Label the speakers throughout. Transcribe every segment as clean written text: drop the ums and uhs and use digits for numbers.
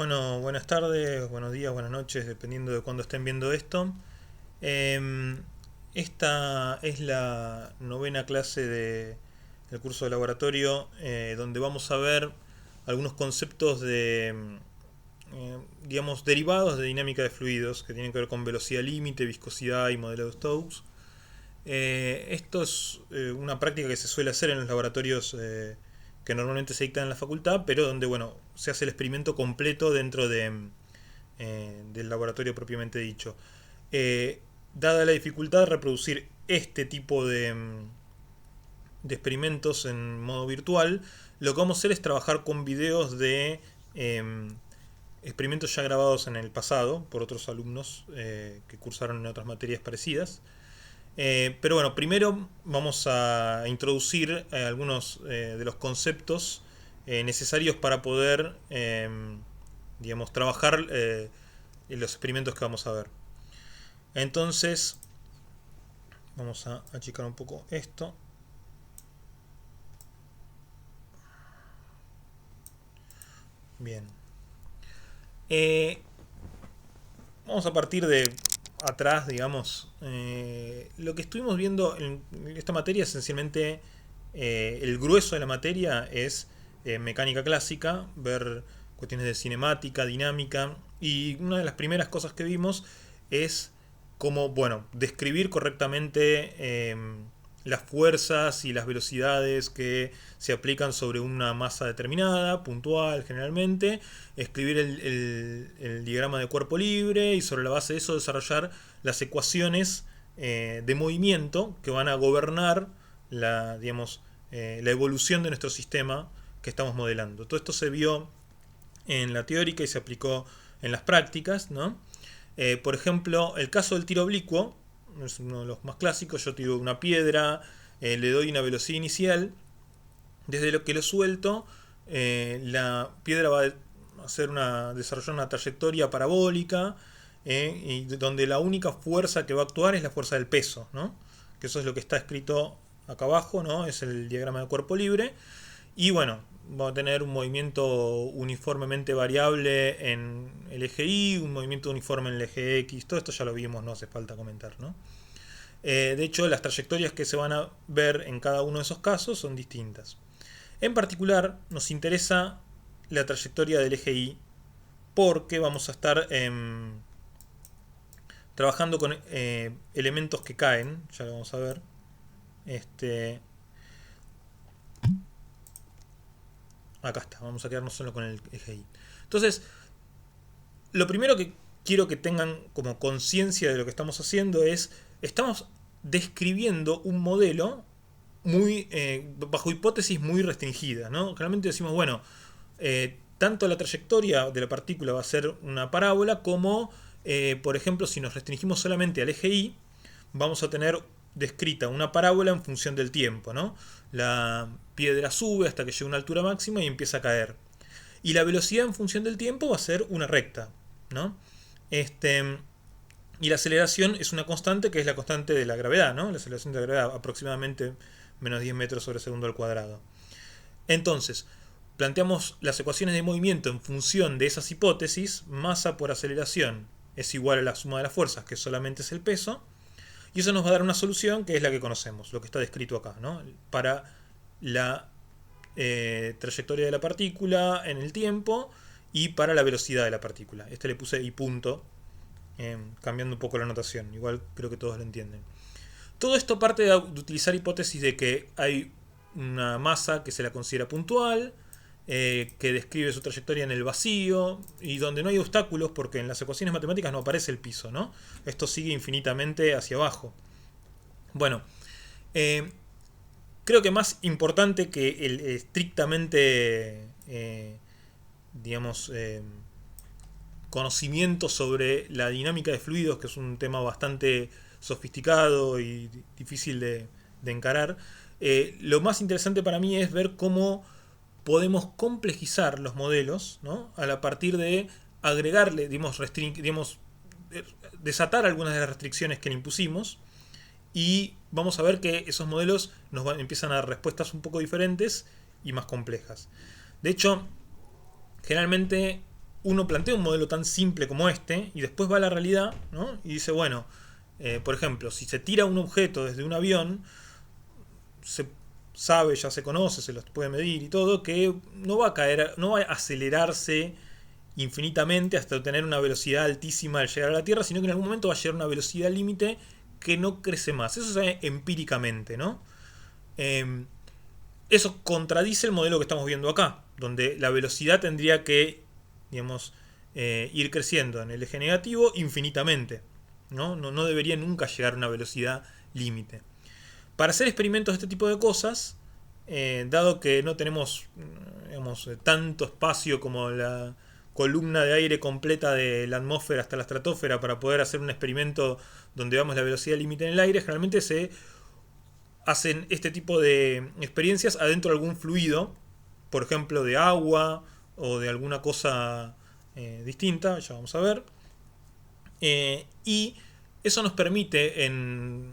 Speaker 1: Bueno, buenas tardes, buenos días, buenas noches, dependiendo de cuándo estén viendo esto. Em, Esta es la novena clase del curso de laboratorio, donde vamos a ver algunos conceptos digamos, derivados de dinámica de fluidos, que tienen que ver con velocidad límite, viscosidad y modelo de Stokes. Esto es una práctica que se suele hacer en los laboratorios que normalmente se dictan en la facultad, pero donde bueno, se hace el experimento completo dentro del laboratorio propiamente dicho. Eh, Dada la dificultad de reproducir este tipo de experimentos en modo virtual, lo que vamos a hacer es trabajar con videos de experimentos ya grabados en el pasado por otros alumnos que cursaron en otras materias parecidas. Pero bueno, primero vamos a introducir algunos de los conceptos necesarios para poder, digamos, trabajar en los experimentos que vamos a ver. Entonces, vamos a achicar un poco esto. Bien. Eh, Vamos a partir de atrás, digamos. Lo que estuvimos viendo en esta materia, esencialmente, el grueso de la materia es mecánica clásica, ver cuestiones de cinemática, dinámica, y una de las primeras cosas que vimos es cómo, bueno, describir correctamente las fuerzas y las velocidades que se aplican sobre una masa determinada, puntual generalmente, escribir el diagrama de cuerpo libre y sobre la base de eso desarrollar las ecuaciones de movimiento que van a gobernar digamos, la evolución de nuestro sistema que estamos modelando. Todo esto se vio en la teórica y se aplicó en las prácticas, ¿no? Por ejemplo, el caso del tiro oblicuo es uno de los más clásicos. Yo tiro una piedra, le doy una velocidad inicial. Desde lo que lo suelto, la piedra va a desarrollar una trayectoria parabólica, y donde la única fuerza que va a actuar es la fuerza del peso, ¿no? Que eso es lo que está escrito acá abajo, ¿no? Es el diagrama de cuerpo libre. Y bueno, va a tener un movimiento uniformemente variable en el eje Y, un movimiento uniforme en el eje X. Todo esto ya lo vimos, no hace falta comentar, ¿no? De hecho, las trayectorias que se van a ver en cada uno de esos casos son distintas. En particular, nos interesa la trayectoria del eje Y porque vamos a estar trabajando con elementos que caen, ya lo vamos a ver. Acá está, vamos a quedarnos solo con el eje Y. Entonces, lo primero que quiero que tengan como conciencia de lo que estamos haciendo es, estamos describiendo un modelo muy bajo hipótesis muy restringida, ¿no? Generalmente decimos, bueno, tanto la trayectoria de la partícula va a ser una parábola como, por ejemplo, si nos restringimos solamente al eje Y, vamos a tener descrita una parábola en función del tiempo, ¿no? La piedra sube hasta que llega a una altura máxima y empieza a caer. Y la velocidad en función del tiempo va a ser una recta, ¿no? Y la aceleración es una constante que es la constante de la gravedad, ¿no? La aceleración de la gravedad aproximadamente menos 10 metros sobre segundo al cuadrado. Entonces, planteamos las ecuaciones de movimiento en función de esas hipótesis. Masa por aceleración es igual a la suma de las fuerzas, que solamente es el peso. Y eso nos va a dar una solución que es la que conocemos, lo que está descrito acá, ¿no? Para la trayectoria de la partícula en el tiempo y para la velocidad de la partícula. Este le puse y punto, cambiando un poco la notación. Igual creo que todos lo entienden. Todo esto parte de utilizar hipótesis de que hay una masa que se la considera puntual, que describe su trayectoria en el vacío y donde no hay obstáculos porque en las ecuaciones matemáticas no aparece el piso, ¿no? Esto sigue infinitamente hacia abajo. Bueno, creo que más importante que el estrictamente, digamos, conocimiento sobre la dinámica de fluidos, que es un tema bastante sofisticado y difícil de encarar, lo más interesante para mí es ver cómo podemos complejizar los modelos, ¿no? A partir de agregarle, digamos, desatar algunas de las restricciones que le impusimos, y vamos a ver que esos modelos empiezan a dar respuestas un poco diferentes y más complejas. De hecho, generalmente uno plantea un modelo tan simple como este y después va a la realidad, ¿no? Y dice, bueno, por ejemplo, si se tira un objeto desde un avión, se sabe, ya se conoce, se los puede medir y todo, que no va a caer, no va a acelerarse infinitamente hasta obtener una velocidad altísima al llegar a la Tierra, sino que en algún momento va a llegar a una velocidad límite que no crece más. Eso se sabe empíricamente, ¿no? Eh, Eso contradice el modelo que estamos viendo acá, donde la velocidad tendría que, digamos, ir creciendo en el eje negativo infinitamente. No debería nunca llegar a una velocidad límite. Para hacer experimentos de este tipo de cosas, dado que no tenemos, digamos, tanto espacio como la columna de aire completa de la atmósfera hasta la estratosfera para poder hacer un experimento donde veamos la velocidad límite en el aire, generalmente se hacen este tipo de experiencias adentro de algún fluido, por ejemplo de agua o de alguna cosa distinta, ya vamos a ver. Y eso nos permite en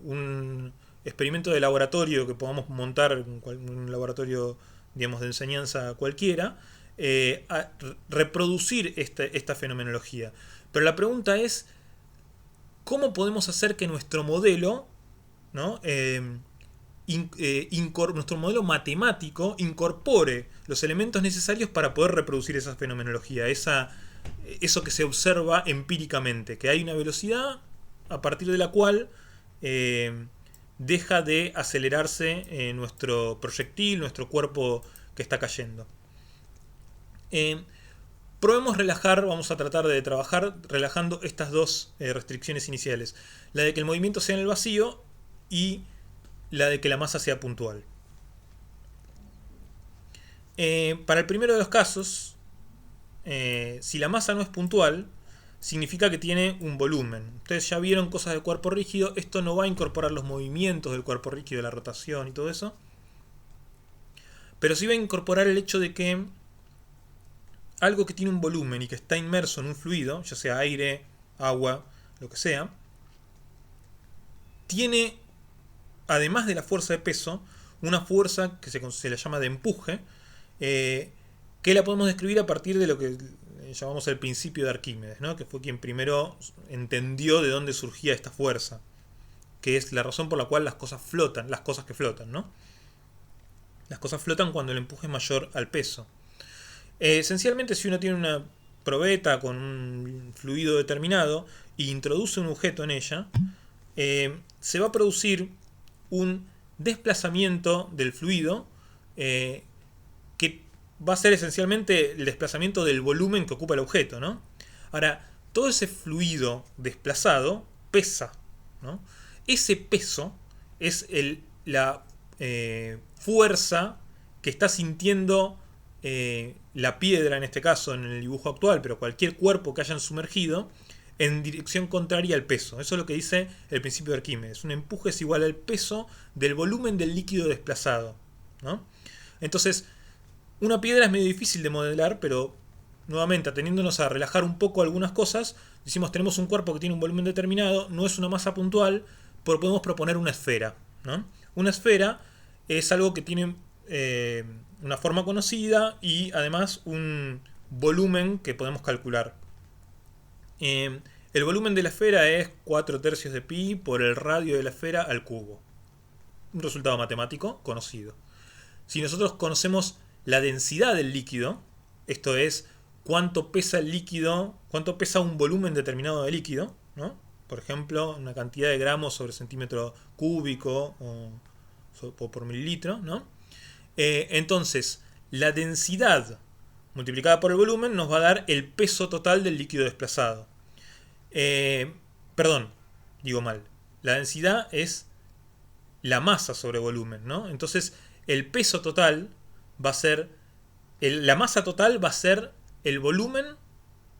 Speaker 1: un experimento de laboratorio que podamos montar en un laboratorio, digamos, de enseñanza cualquiera, a reproducir esta fenomenología. Pero la pregunta es, ¿cómo podemos hacer que nuestro modelo, ¿no? Nuestro modelo matemático incorpore los elementos necesarios para poder reproducir esa fenomenología, eso que se observa empíricamente, que hay una velocidad a partir de la cual deja de acelerarse nuestro proyectil, nuestro cuerpo que está cayendo. Probemos relajar, vamos a tratar de trabajar relajando estas dos restricciones iniciales, la de que el movimiento sea en el vacío y la de que la masa sea puntual. Para el primero de los casos, si la masa no es puntual, significa que tiene un volumen. Ustedes ya vieron cosas de cuerpo rígido, esto no va a incorporar los movimientos del cuerpo rígido, la rotación y todo eso, pero sí va a incorporar el hecho de que algo que tiene un volumen y que está inmerso en un fluido, ya sea aire, agua, lo que sea, tiene, además de la fuerza de peso, una fuerza que se le llama de empuje, que la podemos describir a partir de lo que llamamos el principio de Arquímedes, ¿no? Que fue quien primero entendió de dónde surgía esta fuerza, que es la razón por la cual las cosas flotan, las cosas que flotan, ¿no? Las cosas flotan cuando el empuje es mayor al peso. Esencialmente, si uno tiene una probeta con un fluido determinado e introduce un objeto en ella, se va a producir un desplazamiento del fluido que va a ser esencialmente el desplazamiento del volumen que ocupa el objeto, ¿no? Ahora, todo ese fluido desplazado pesa, ¿no? Ese peso es la fuerza que está sintiendo la piedra, en este caso en el dibujo actual, pero cualquier cuerpo que hayan sumergido en dirección contraria al peso. Eso es lo que dice el principio de Arquímedes. Un empuje es igual al peso del volumen del líquido desplazado, ¿no? Entonces, una piedra es medio difícil de modelar, pero nuevamente, ateniéndonos a relajar un poco algunas cosas, decimos tenemos un cuerpo que tiene un volumen determinado, no es una masa puntual, pero podemos proponer una esfera, ¿no? Una esfera es algo que tiene una forma conocida y además un volumen que podemos calcular. El volumen de la esfera es 4/3 de pi por el radio de la esfera al cubo. Un resultado matemático conocido. Si nosotros conocemos la densidad del líquido, esto es cuánto pesa el líquido, cuánto pesa un volumen determinado de líquido, ¿no? Por ejemplo, una cantidad de gramos sobre centímetro cúbico o por mililitro, ¿no? Entonces, la densidad multiplicada por el volumen nos va a dar el peso total del líquido desplazado. Perdón, digo mal. La densidad es la masa sobre volumen, ¿no? Entonces, el peso total va a ser... la masa total va a ser el volumen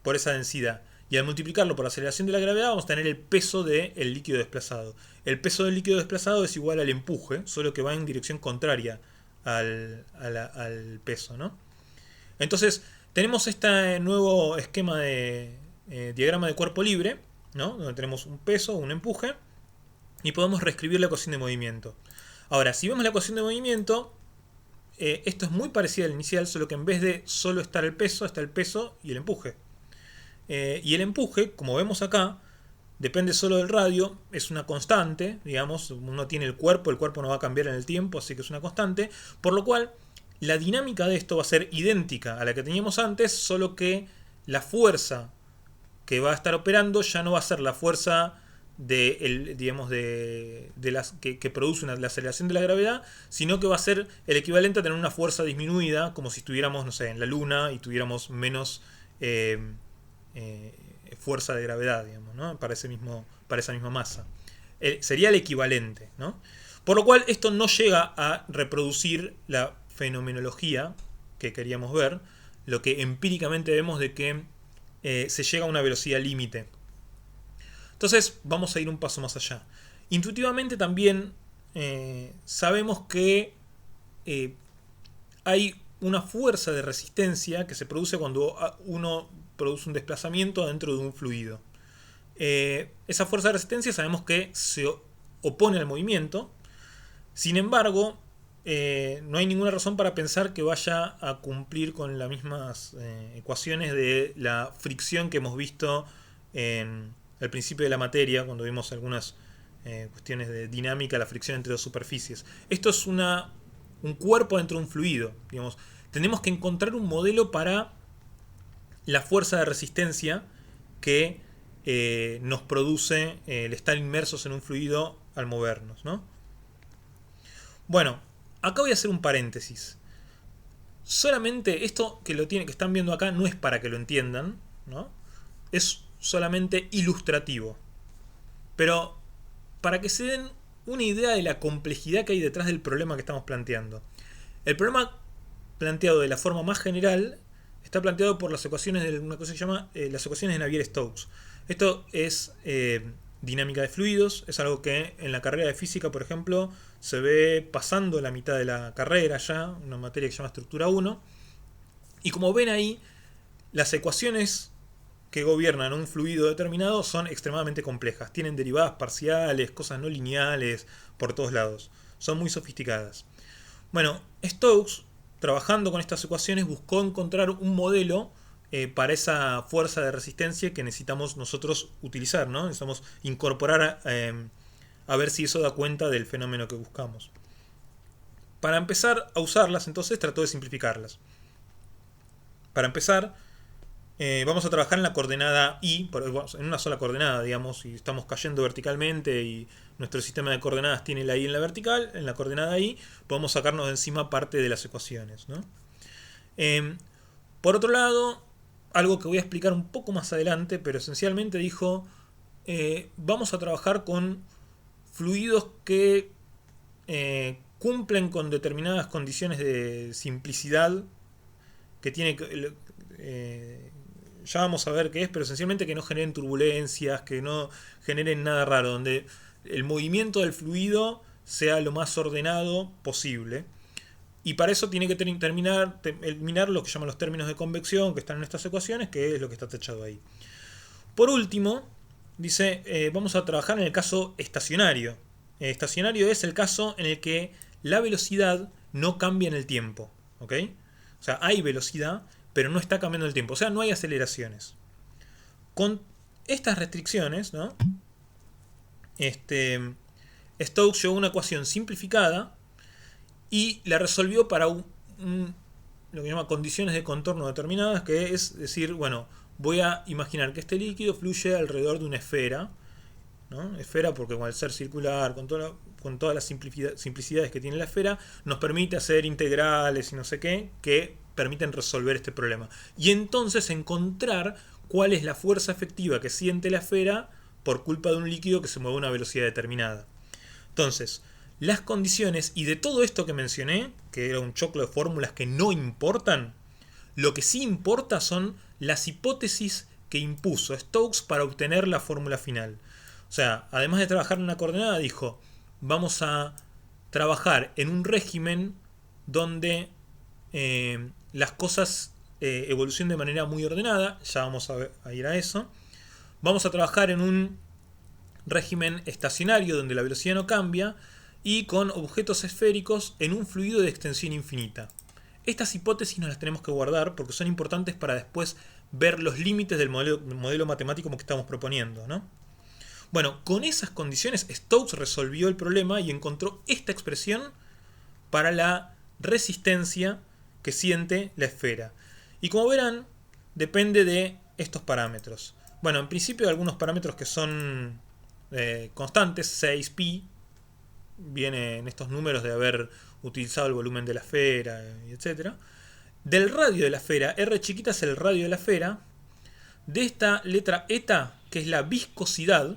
Speaker 1: por esa densidad. Y al multiplicarlo por la aceleración de la gravedad vamos a tener el peso del líquido desplazado. El peso del líquido desplazado es igual al empuje, solo que va en dirección contraria al peso, ¿no? Entonces, tenemos este nuevo esquema de diagrama de cuerpo libre, ¿no? Donde tenemos un peso, un empuje, y podemos reescribir la ecuación de movimiento. Ahora, si vemos la ecuación de movimiento, esto es muy parecido al inicial, solo que en vez de solo estar el peso, está el peso y el empuje. Y el empuje, como vemos acá, depende solo del radio, es una constante, digamos, uno tiene el cuerpo no va a cambiar en el tiempo, así que es una constante, por lo cual la dinámica de esto va a ser idéntica a la que teníamos antes, solo que la fuerza que va a estar operando ya no va a ser la fuerza que produce la aceleración de la gravedad, sino que va a ser el equivalente a tener una fuerza disminuida, como si estuviéramos, no sé, en la Luna y tuviéramos menos fuerza de gravedad, digamos, ¿no? para esa misma masa. Sería el equivalente, ¿no? Por lo cual esto no llega a reproducir la fenomenología que queríamos ver, lo que empíricamente vemos de que se llega a una velocidad límite. Entonces vamos a ir un paso más allá. Intuitivamente también sabemos que hay una fuerza de resistencia que se produce cuando uno produce un desplazamiento dentro de un fluido. Esa fuerza de resistencia sabemos que se opone al movimiento. Sin embargo, no hay ninguna razón para pensar que vaya a cumplir con las mismas ecuaciones de la fricción que hemos visto en el principio de la materia, cuando vimos algunas cuestiones de dinámica, la fricción entre dos superficies. Esto es un cuerpo dentro de un fluido. Digamos, tenemos que encontrar un modelo para la fuerza de resistencia que nos produce el estar inmersos en un fluido al movernos, ¿no? Bueno, acá voy a hacer un paréntesis. Solamente esto que están viendo acá no es para que lo entiendan, ¿no? Es solamente ilustrativo. Pero para que se den una idea de la complejidad que hay detrás del problema que estamos planteando. El problema planteado de la forma más general está planteado por las ecuaciones de una cosa que se llama las ecuaciones de Navier-Stokes. Esto es dinámica de fluidos, es algo que en la carrera de física, por ejemplo, se ve pasando la mitad de la carrera ya, una materia que se llama estructura 1. Y como ven ahí, las ecuaciones que gobiernan un fluido determinado son extremadamente complejas. Tienen derivadas parciales, cosas no lineales, por todos lados. Son muy sofisticadas. Bueno, Stokes, trabajando con estas ecuaciones, buscó encontrar un modelo para esa fuerza de resistencia que necesitamos nosotros utilizar, ¿no? Necesitamos incorporar a ver si eso da cuenta del fenómeno que buscamos. Para empezar a usarlas, entonces, trató de simplificarlas. Para empezar, vamos a trabajar en la coordenada y, en una sola coordenada, digamos, y estamos cayendo verticalmente y nuestro sistema de coordenadas tiene la y en la vertical, en la coordenada y podemos sacarnos de encima parte de las ecuaciones, ¿no? Por otro lado, algo que voy a explicar un poco más adelante, pero esencialmente dijo, vamos a trabajar con fluidos que cumplen con determinadas condiciones de simplicidad que tiene ya vamos a ver qué es, pero esencialmente que no generen turbulencias, que no generen nada raro, donde el movimiento del fluido sea lo más ordenado posible. Y para eso tiene que eliminar lo que llaman los términos de convección que están en estas ecuaciones, que es lo que está tachado ahí. Por último, dice, vamos a trabajar en el caso estacionario. Estacionario es el caso en el que la velocidad no cambia en el tiempo, ¿ok? O sea, hay velocidad, pero no está cambiando el tiempo. O sea, no hay aceleraciones. Con estas restricciones, ¿no? Stokes llevó una ecuación simplificada y la resolvió para lo que llama condiciones de contorno determinadas, que es decir, bueno, voy a imaginar que este líquido fluye alrededor de una esfera, ¿no? Esfera porque al ser circular, con todas las simplicidades que tiene la esfera, nos permite hacer integrales y no sé qué, que permiten resolver este problema. Y entonces encontrar cuál es la fuerza efectiva que siente la esfera por culpa de un líquido que se mueve a una velocidad determinada. Entonces, las condiciones, y de todo esto que mencioné, que era un choclo de fórmulas que no importan, lo que sí importa son las hipótesis que impuso Stokes para obtener la fórmula final. O sea, además de trabajar en una coordenada, dijo, vamos a trabajar en un régimen donde las cosas evolucionen de manera muy ordenada, ya vamos a ir a eso. Vamos a trabajar en un régimen estacionario donde la velocidad no cambia y con objetos esféricos en un fluido de extensión infinita. Estas hipótesis nos las tenemos que guardar porque son importantes para después ver los límites del modelo matemático que estamos proponiendo, ¿no? Bueno, con esas condiciones Stokes resolvió el problema y encontró esta expresión para la resistencia que siente la esfera. Y como verán, depende de estos parámetros. Bueno, en principio algunos parámetros que son constantes, 6pi, vienen estos números de haber utilizado el volumen de la esfera, etc. Del radio de la esfera, r chiquita es el radio de la esfera, de esta letra eta, que es la viscosidad,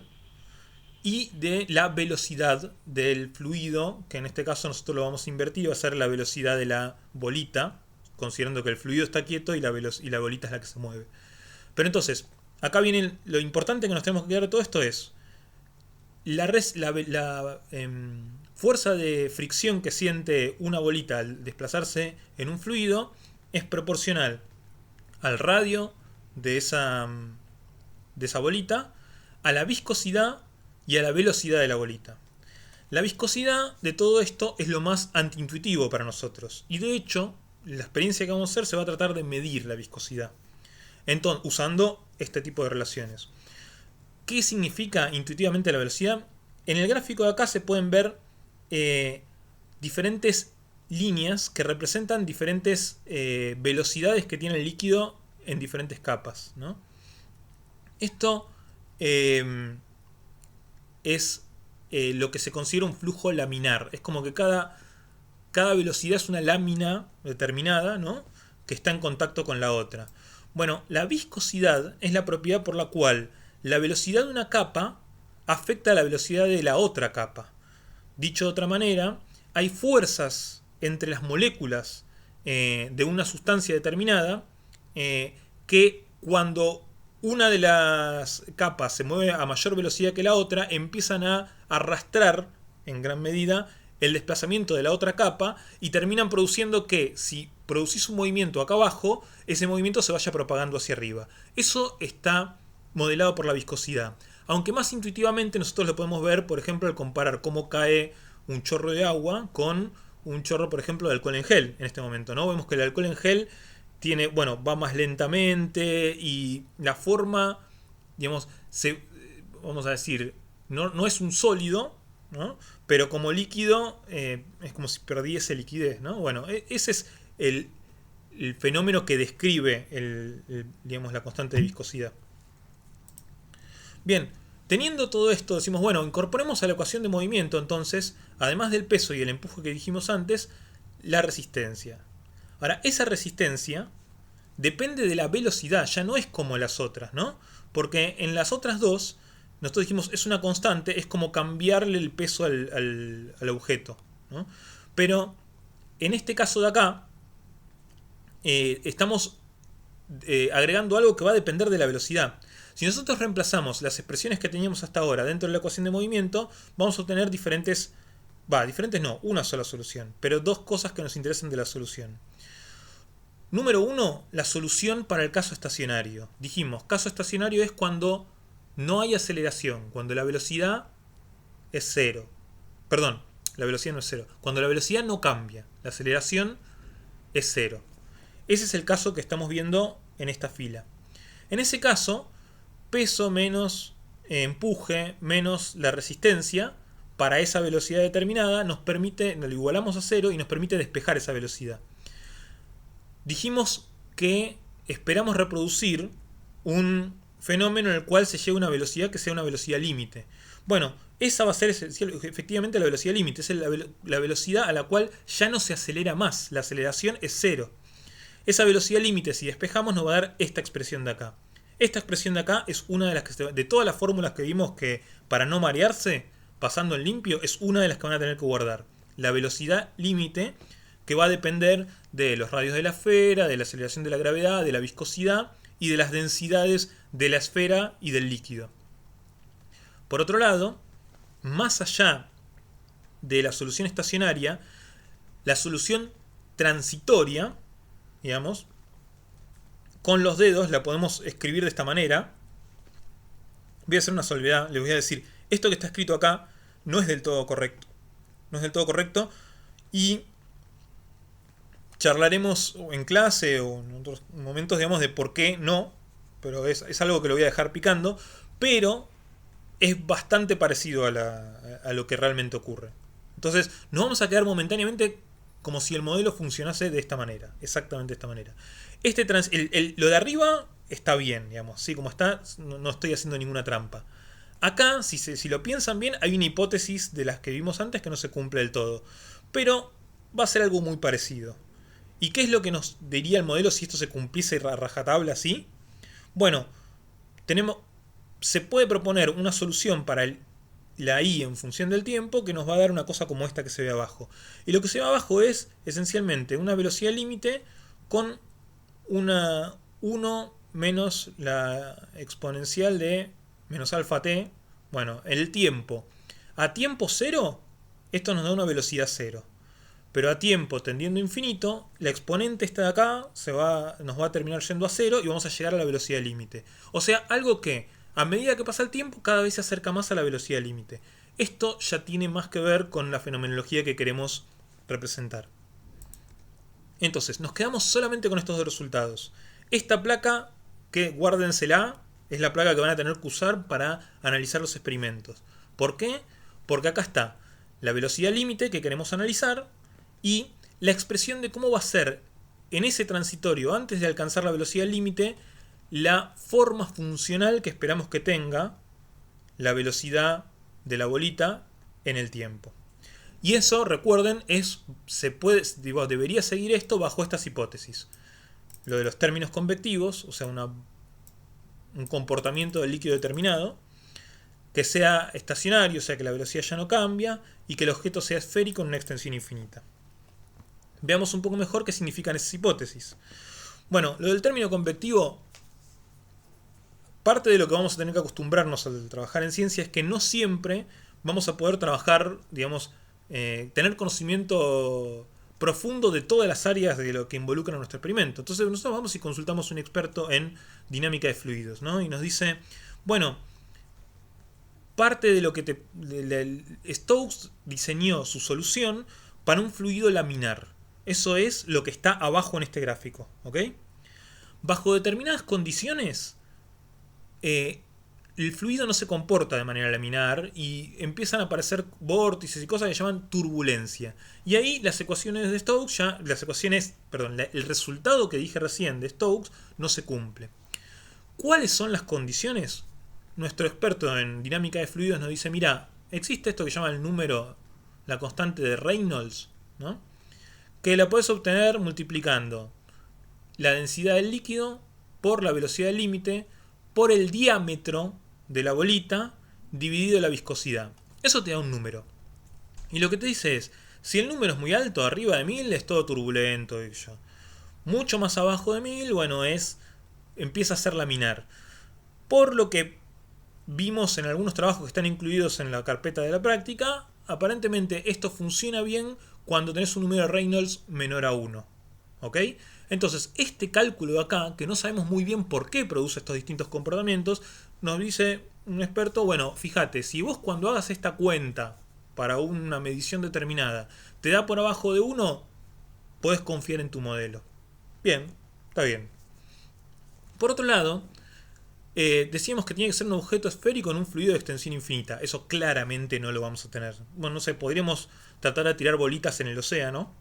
Speaker 1: y de la velocidad del fluido, que en este caso nosotros lo vamos a invertir, va a ser la velocidad de la bolita, considerando que el fluido está quieto y la bolita es la que se mueve. Pero entonces, acá viene lo importante que nos tenemos que quedar de todo esto es la fuerza de fricción que siente una bolita al desplazarse en un fluido es proporcional al radio de esa bolita, a la viscosidad y a la velocidad de la bolita. La viscosidad de todo esto es lo más antiintuitivo para nosotros. Y de hecho, la experiencia que vamos a hacer se va a tratar de medir la viscosidad. Entonces, usando este tipo de relaciones. ¿Qué significa intuitivamente la velocidad? En el gráfico de acá se pueden ver diferentes líneas que representan diferentes velocidades que tiene el líquido en diferentes capas, ¿no? Esto es lo que se considera un flujo laminar. Es como que cada velocidad es una lámina determinada, ¿no?, que está en contacto con la otra. Bueno, la viscosidad es la propiedad por la cual la velocidad de una capa afecta a la velocidad de la otra capa. Dicho de otra manera, hay fuerzas entre las moléculas de una sustancia determinada que cuando una de las capas se mueve a mayor velocidad que la otra, empiezan a arrastrar en gran medida el desplazamiento de la otra capa y terminan produciendo que si producís un movimiento acá abajo, ese movimiento se vaya propagando hacia arriba. Eso está modelado por la viscosidad. Aunque más intuitivamente nosotros lo podemos ver, por ejemplo, al comparar cómo cae un chorro de agua con un chorro, por ejemplo, de alcohol en gel en este momento, ¿no? Vemos que el alcohol en gel tiene, bueno, va más lentamente y la forma, digamos, vamos a decir, no es un sólido, ¿no?, pero como líquido es como si perdiese liquidez, ¿no? Bueno, ese es el fenómeno que describe digamos, la constante de viscosidad. Bien, teniendo todo esto, decimos, bueno, incorporemos a la ecuación de movimiento, entonces, además del peso y el empuje que dijimos antes, la resistencia. Ahora, esa resistencia depende de la velocidad, ya no es como las otras, ¿no? Porque en las otras dos, nosotros dijimos, es una constante, es como cambiarle el peso al objeto, ¿no? Pero en este caso de acá, estamos agregando algo que va a depender de la velocidad. Si nosotros reemplazamos las expresiones que teníamos hasta ahora dentro de la ecuación de movimiento, vamos a obtener diferentes no, una sola solución, pero dos cosas que nos interesan de la solución. Número uno, la solución para el caso estacionario. Dijimos, caso estacionario es cuando no hay aceleración, cuando la velocidad es cero. Perdón, la velocidad no es cero. Cuando la velocidad no cambia, la aceleración es cero. Ese es el caso que estamos viendo en esta fila. En ese caso, peso menos empuje menos la resistencia para esa velocidad determinada nos lo igualamos a cero y nos permite despejar esa velocidad. Dijimos que esperamos reproducir un fenómeno en el cual se llegue a una velocidad que sea una velocidad límite. Bueno, esa va a ser efectivamente la velocidad límite, es la velocidad a la cual ya no se acelera más, la aceleración es cero. Esa velocidad límite, si despejamos, nos va a dar esta expresión de acá. Esta expresión de acá es una de las que, de todas las fórmulas que vimos que para no marearse, pasando en limpio, es una de las que van a tener que guardar. La velocidad límite, que va a depender de los radios de la esfera, de la aceleración de la gravedad, de la viscosidad y de las densidades de la esfera y del líquido. Por otro lado, más allá de la solución estacionaria, la solución transitoria, digamos, con los dedos la podemos escribir de esta manera. Voy a hacer una salvedad, les voy a decir, esto que está escrito acá no es del todo correcto. no es del todo correcto. Y charlaremos en clase o en otros momentos, digamos, de por qué no. Pero es algo que lo voy a dejar picando. Pero es bastante parecido a lo que realmente ocurre. Entonces, nos vamos a quedar momentáneamente como si el modelo funcionase de esta manera. Exactamente de esta manera. Lo de arriba está bien, digamos. Así como está, no estoy haciendo ninguna trampa. Acá, si lo piensan bien, hay una hipótesis de las que vimos antes que no se cumple del todo. Pero va a ser algo muy parecido. ¿Y qué es lo que nos diría el modelo si esto se cumpliese a rajatabla así? Bueno, se puede proponer una solución para la I en función del tiempo que nos va a dar una cosa como esta que se ve abajo. Y lo que se ve abajo es esencialmente una velocidad límite con una 1 menos la exponencial de menos alfa t. Bueno, el tiempo. A tiempo cero, esto nos da una velocidad cero. Pero a tiempo tendiendo a infinito, la exponente esta de acá nos va a terminar yendo a cero y vamos a llegar a la velocidad límite. O sea, algo que a medida que pasa el tiempo cada vez se acerca más a la velocidad límite. Esto ya tiene más que ver con la fenomenología que queremos representar. Entonces, nos quedamos solamente con estos dos resultados. Esta placa, que guárdensela, es la placa que van a tener que usar para analizar los experimentos. ¿Por qué? Porque acá está la velocidad límite que queremos analizar y la expresión de cómo va a ser en ese transitorio antes de alcanzar la velocidad límite la forma funcional que esperamos que tenga la velocidad de la bolita en el tiempo. Y eso, recuerden, debería seguir esto bajo estas hipótesis. Lo de los términos convectivos, o sea, un comportamiento del líquido determinado, que sea estacionario, o sea que la velocidad ya no cambia, y que el objeto sea esférico en una extensión infinita. Veamos un poco mejor qué significan esas hipótesis. Bueno, lo del término convectivo, parte de lo que vamos a tener que acostumbrarnos al trabajar en ciencia es que no siempre vamos a poder trabajar, digamos, tener conocimiento profundo de todas las áreas de lo que involucra nuestro experimento. Entonces nosotros vamos y consultamos a un experto en dinámica de fluidos, ¿no? Y nos dice, bueno, parte de lo que Stokes diseñó su solución para un fluido laminar. Eso es lo que está abajo en este gráfico, ¿ok? Bajo determinadas condiciones, el fluido no se comporta de manera laminar y empiezan a aparecer vórtices y cosas que llaman turbulencia. Y ahí las ecuaciones de Stokes, el resultado que dije recién de Stokes no se cumple. ¿Cuáles son las condiciones? Nuestro experto en dinámica de fluidos nos dice, mira, existe esto que llama el número, la constante de Reynolds, ¿no? Que la puedes obtener multiplicando la densidad del líquido por la velocidad límite por el diámetro de la bolita dividido la viscosidad. Eso te da un número. Y lo que te dice es, si el número es muy alto, arriba de 1000 es todo turbulento. Mucho más abajo de 1000, bueno, empieza a ser laminar. Por lo que vimos en algunos trabajos que están incluidos en la carpeta de la práctica, aparentemente esto funciona bien cuando tenés un número de Reynolds menor a 1. ¿Ok? Entonces, este cálculo de acá, que no sabemos muy bien por qué produce estos distintos comportamientos, nos dice un experto, bueno, fíjate, si vos cuando hagas esta cuenta para una medición determinada te da por abajo de 1, podés confiar en tu modelo. Bien, está bien. Por otro lado, decíamos que tiene que ser un objeto esférico en un fluido de extensión infinita. Eso claramente no lo vamos a tener. Bueno, no sé, podríamos tratar de tirar bolitas en el océano,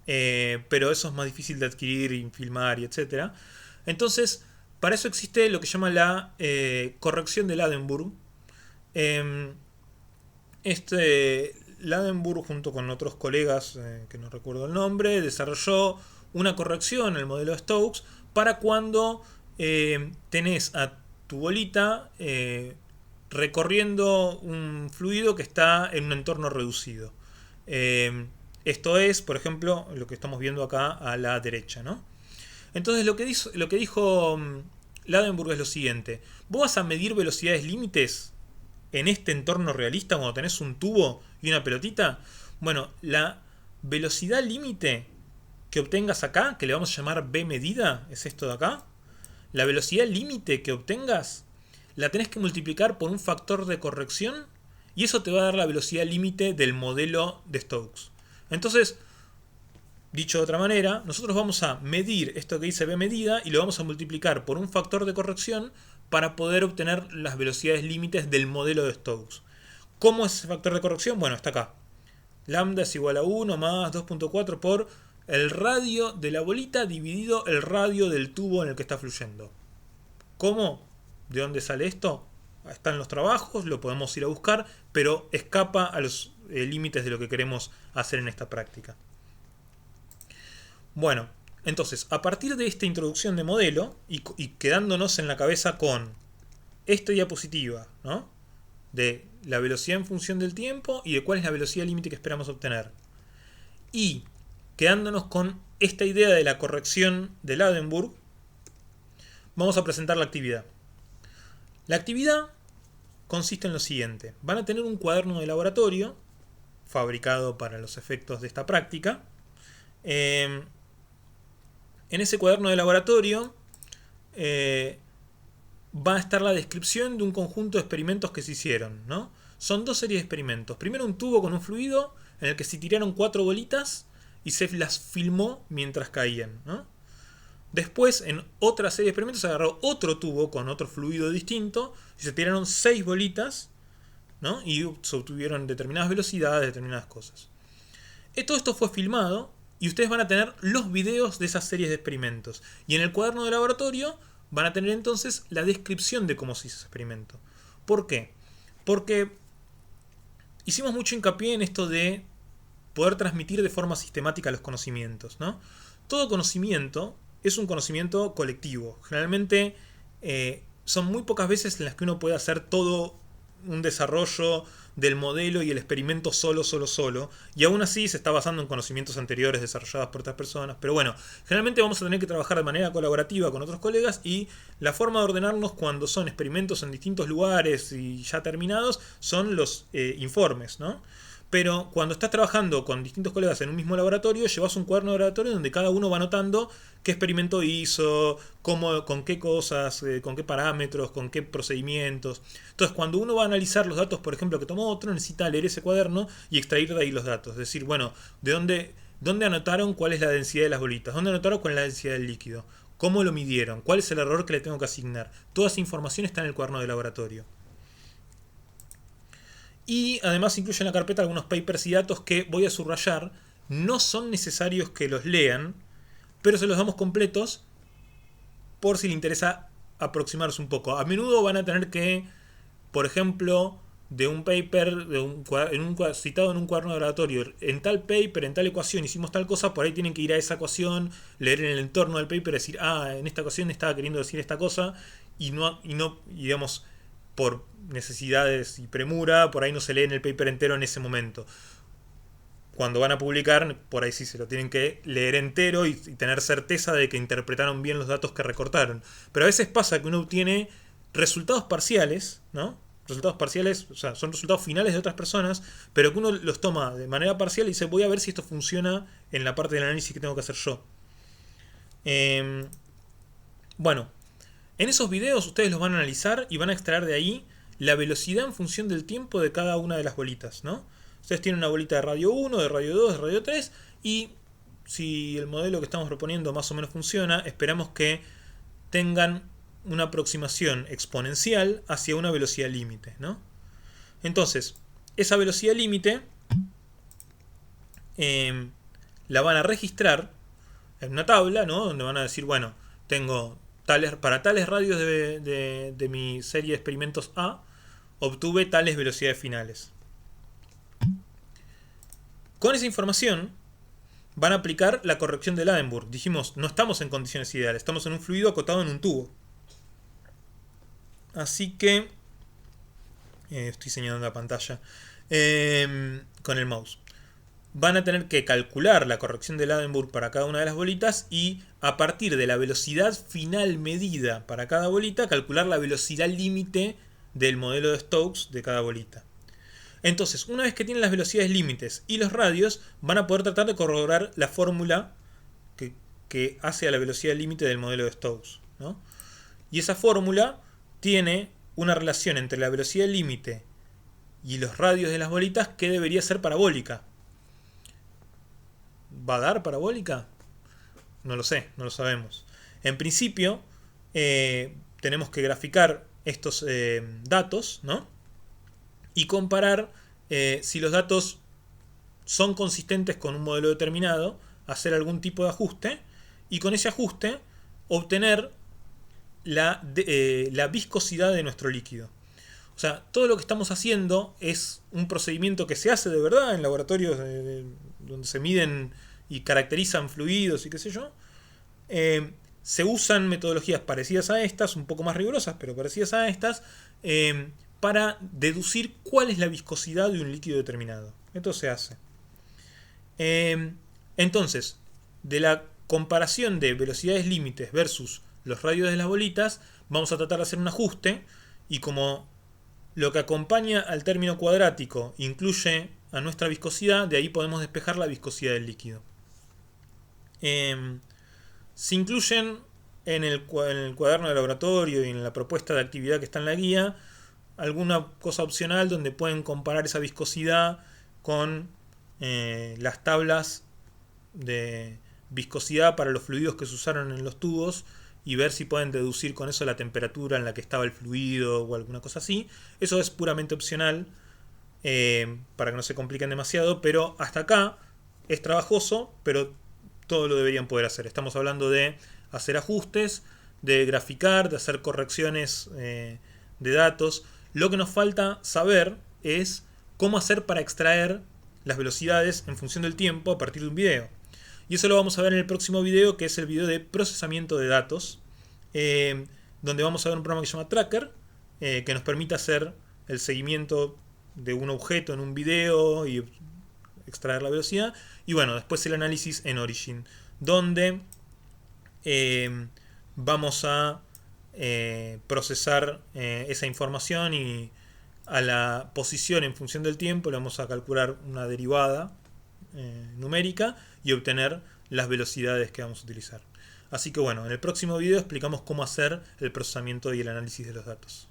Speaker 1: pero eso es más difícil de adquirir y filmar y etc. Entonces, para eso existe lo que se llama la corrección de Ladenburg. Ladenburg, junto con otros colegas que no recuerdo el nombre, desarrolló una corrección en el modelo de Stokes para cuando tenés a tu bolita recorriendo un fluido que está en un entorno reducido. Esto es, por ejemplo, lo que estamos viendo acá a la derecha, ¿no? Entonces lo que dijo Ladenburg es lo siguiente. Vos vas a medir velocidades límites en este entorno realista cuando tenés un tubo y una pelotita. Bueno, la velocidad límite que obtengas acá, que le vamos a llamar B medida, es esto de acá. La velocidad límite que obtengas la tenés que multiplicar por un factor de corrección y eso te va a dar la velocidad límite del modelo de Stokes. Entonces, dicho de otra manera, nosotros vamos a medir esto que dice B medida y lo vamos a multiplicar por un factor de corrección para poder obtener las velocidades límites del modelo de Stokes. ¿Cómo es ese factor de corrección? Bueno, está acá. Lambda es igual a 1 más 2.4 por el radio de la bolita dividido el radio del tubo en el que está fluyendo. ¿Cómo? ¿De dónde sale esto? Están los trabajos, lo podemos ir a buscar, pero escapa a los límites de lo que queremos hacer en esta práctica. Bueno, entonces, a partir de esta introducción de modelo y quedándonos en la cabeza con esta diapositiva, ¿no?, de la velocidad en función del tiempo y de cuál es la velocidad límite que esperamos obtener, y quedándonos con esta idea de la corrección de Ladenburg, vamos a presentar la actividad. La actividad consiste en lo siguiente. Van a tener un cuaderno de laboratorio fabricado para los efectos de esta práctica. En ese cuaderno de laboratorio va a estar la descripción de un conjunto de experimentos que se hicieron, ¿no? Son dos series de experimentos. Primero un tubo con un fluido en el que se tiraron 4 bolitas y se las filmó mientras caían, ¿no? Después, en otra serie de experimentos, se agarró otro tubo con otro fluido distinto y se tiraron 6 bolitas, ¿no?, y se obtuvieron determinadas velocidades, determinadas cosas. Todo esto fue filmado y ustedes van a tener los videos de esas series de experimentos. Y en el cuaderno de laboratorio van a tener entonces la descripción de cómo se hizo ese experimento. ¿Por qué? Porque hicimos mucho hincapié en esto de poder transmitir de forma sistemática los conocimientos, ¿no? Todo conocimiento es un conocimiento colectivo. Generalmente son muy pocas veces en las que uno puede hacer todo un desarrollo del modelo y el experimento solo, y aún así se está basando en conocimientos anteriores desarrollados por otras personas. Pero bueno, generalmente vamos a tener que trabajar de manera colaborativa con otros colegas, y la forma de ordenarnos cuando son experimentos en distintos lugares y ya terminados son los informes, ¿no? Pero cuando estás trabajando con distintos colegas en un mismo laboratorio, llevas un cuaderno de laboratorio donde cada uno va anotando qué experimento hizo, cómo, con qué cosas, con qué parámetros, con qué procedimientos. Entonces, cuando uno va a analizar los datos, por ejemplo, que tomó otro, necesita leer ese cuaderno y extraer de ahí los datos. Es decir, bueno, ¿de dónde anotaron cuál es la densidad de las bolitas? ¿Dónde anotaron cuál es la densidad del líquido? ¿Cómo lo midieron? ¿Cuál es el error que le tengo que asignar? Toda esa información está en el cuaderno de laboratorio. Y además incluye en la carpeta algunos papers y datos que voy a subrayar. No son necesarios que los lean, pero se los damos completos por si les interesa aproximarse un poco. A menudo van a tener que, por ejemplo, de un paper, citado en un cuaderno de laboratorio, en tal paper, en tal ecuación hicimos tal cosa, por ahí tienen que ir a esa ecuación, leer en el entorno del paper y decir, en esta ecuación estaba queriendo decir esta cosa, y digamos, por necesidades y premura, por ahí no se lee en el paper entero en ese momento. Cuando van a publicar, por ahí sí se lo tienen que leer entero y tener certeza de que interpretaron bien los datos que recortaron. Pero a veces pasa que uno obtiene resultados parciales, ¿no? Resultados parciales, o sea, son resultados finales de otras personas, pero que uno los toma de manera parcial y dice, voy a ver si esto funciona en la parte del análisis que tengo que hacer yo. Bueno, en esos videos ustedes los van a analizar y van a extraer de ahí la velocidad en función del tiempo de cada una de las bolitas, ¿no? Ustedes tienen una bolita de radio 1, de radio 2, de radio 3, y si el modelo que estamos proponiendo más o menos funciona, esperamos que tengan una aproximación exponencial hacia una velocidad límite, ¿no? Entonces, esa velocidad límite la van a registrar en una tabla, ¿no?, donde van a decir, bueno, tengo para tales radios de mi serie de experimentos A, obtuve tales velocidades finales. Con esa información van a aplicar la corrección de Ladenburg. Dijimos, no estamos en condiciones ideales, estamos en un fluido acotado en un tubo. Así que estoy señalando la pantalla con el mouse. Van a tener que calcular la corrección de Ladenburg para cada una de las bolitas y a partir de la velocidad final medida para cada bolita, calcular la velocidad límite del modelo de Stokes de cada bolita. Entonces, una vez que tienen las velocidades límites y los radios, van a poder tratar de corroborar la fórmula que hace a la velocidad límite del modelo de Stokes, ¿no? Y esa fórmula tiene una relación entre la velocidad límite y los radios de las bolitas que debería ser parabólica. ¿Va a dar parabólica? No lo sé, no lo sabemos. En principio, tenemos que graficar estos datos, ¿no? Y comparar si los datos son consistentes con un modelo determinado, hacer algún tipo de ajuste y con ese ajuste obtener la viscosidad de nuestro líquido. O sea, todo lo que estamos haciendo es un procedimiento que se hace de verdad en laboratorios donde se miden y caracterizan fluidos y qué sé yo. Se usan metodologías parecidas a estas, un poco más rigurosas, pero parecidas a estas, para deducir cuál es la viscosidad de un líquido determinado. Esto se hace. Entonces, de la comparación de velocidades límites versus los radios de las bolitas, vamos a tratar de hacer un ajuste, y como lo que acompaña al término cuadrático incluye a nuestra viscosidad, de ahí podemos despejar la viscosidad del líquido. Se incluyen en el cuaderno de laboratorio y en la propuesta de actividad que está en la guía alguna cosa opcional donde pueden comparar esa viscosidad con las tablas de viscosidad para los fluidos que se usaron en los tubos y ver si pueden deducir con eso la temperatura en la que estaba el fluido o alguna cosa así. Eso es puramente opcional, para que no se compliquen demasiado, pero hasta acá es trabajoso, pero todo lo deberían poder hacer. Estamos hablando de hacer ajustes, de graficar, de hacer correcciones de datos. Lo que nos falta saber es cómo hacer para extraer las velocidades en función del tiempo a partir de un video. Y eso lo vamos a ver en el próximo video, que es el video de procesamiento de datos, donde vamos a ver un programa que se llama Tracker, que nos permite hacer el seguimiento de un objeto en un video y extraer la velocidad. Y bueno, después el análisis en Origin, donde vamos a procesar esa información, y a la posición en función del tiempo le vamos a calcular una derivada numérica y obtener las velocidades que vamos a utilizar. Así que bueno, en el próximo video explicamos cómo hacer el procesamiento y el análisis de los datos.